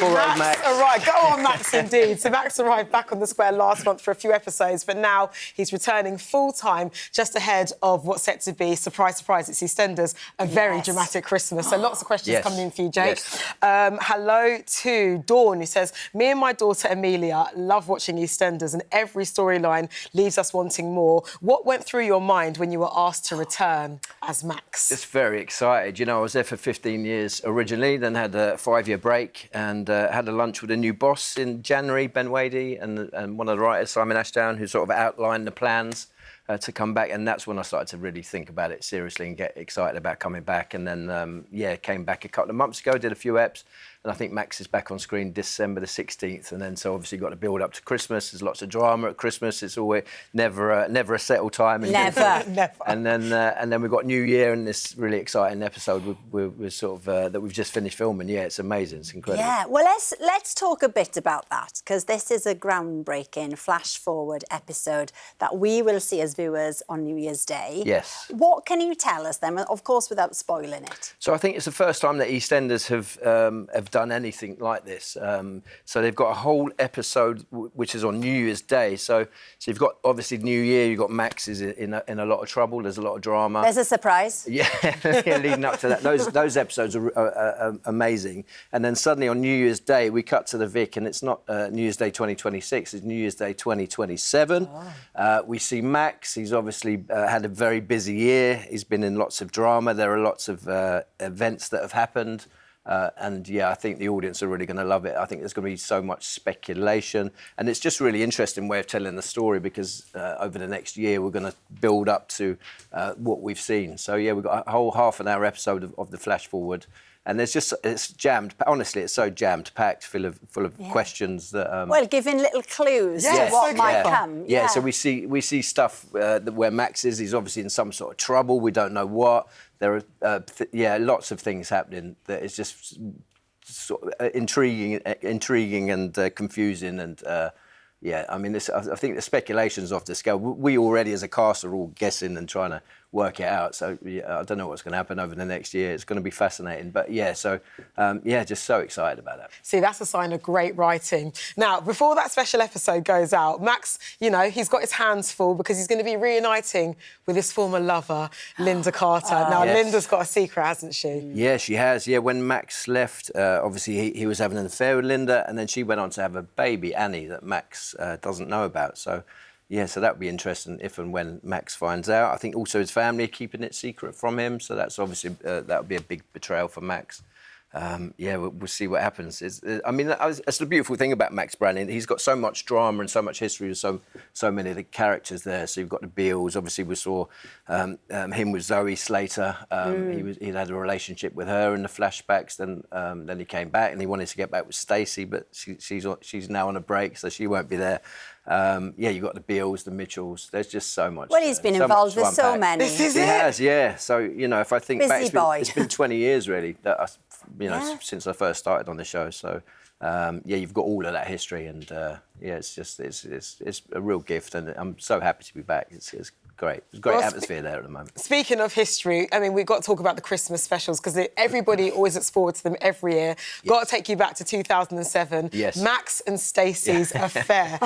All right, Max. Arrived. Go on, Max, indeed. So Max arrived back on the square last month for a few episodes, but now he's returning full-time just ahead of what's set to be, surprise, surprise, it's EastEnders, a very dramatic Christmas. So lots of questions coming in for you, Jake. Hello to Dawn, who says, me and my daughter Amelia love watching EastEnders and every storyline leaves us wanting more. What went through your mind when you were asked to return as Max? Just very excited. You know, I was there for 15 years originally, then had a 5-year break and had a lunch with a new boss in January, Ben Wadey, and one of the writers, Simon Ashdown, who sort of outlined the plans to come back. And that's when I started to really think about it seriously and get excited about coming back. And then, came back a couple of months ago, did a few eps. And I think Max is back on screen December the 16th. And then, so obviously got to build up to Christmas. There's lots of drama at Christmas. It's always never a settled time. Never. And then we've got New Year and this really exciting episode we're sort of that we've just finished filming. Yeah, it's amazing. It's incredible. Yeah, well, let's talk a bit about that, because this is a groundbreaking flash-forward episode that we will see as viewers on New Year's Day. Yes. What can you tell us then, of course, without spoiling it? So I think it's the first time that EastEnders have done anything like this. So they've got a whole episode which is on New Year's Day. So you've got, obviously, New Year, you've got Max is in a lot of trouble. There's a lot of drama. There's a surprise. Yeah, leading up to that. Those episodes are amazing. And then suddenly on New Year's Day, we cut to the Vic, and it's not New Year's Day 2026, it's New Year's Day 2027. We see Max. He's obviously had a very busy year. He's been in lots of drama. There are lots of events that have happened. I think the audience are really going to love it. I think there's going to be so much speculation, and it's just really interesting way of telling the story, because over the next year we're going to build up to what we've seen. So yeah, we've got a whole half-an-hour episode of the flash forward, and it's jammed. Honestly, it's so jammed packed, full of questions that. Well, giving little clues to what might come. Yeah. So we see stuff where Max is. He's obviously in some sort of trouble. We don't know what. There are lots of things happening that is just sort of intriguing and confusing, and I mean, I think the speculation's off the scale. We already, as a cast, are all guessing and trying to work it out. So I don't know what's going to happen over the next year. It's going to be fascinating. But just so excited about that. See, that's a sign of great writing. Now, before that special episode goes out, Max, you know, he's got his hands full because he's going to be reuniting with his former lover, Linda Carter. Now, Linda's got a secret, hasn't she? Yeah, she has. Yeah, when Max left, obviously he was having an affair with Linda, and then she went on to have a baby, Annie, that Max doesn't know about. So. Yeah, so that would be interesting if and when Max finds out. I think also his family are keeping it secret from him, so that's obviously that would be a big betrayal for Max. We'll see what happens. That's the beautiful thing about Max Branning. He's got so much drama and so much history with so many of the characters there. So you've got the Beals. Obviously, we saw him with Zoe Slater. He'd had a relationship with her in the flashbacks. Then he came back and he wanted to get back with Stacey, but she's now on a break, so she won't be there. You've got the Beals, the Mitchells. There's just so much. Well, he's been involved with so many. This is it. He has, yeah. So, you know, if I think back, it's been 20 years, really, that since I first started on the show. So, you've got all of that history, and it's a real gift, and I'm so happy to be back. It's great. There's a great atmosphere there at the moment. Speaking of history, I mean, we've got to talk about the Christmas specials, because everybody always looks forward to them every year. Got to take you back to 2007. Yes. Max and Stacey's affair.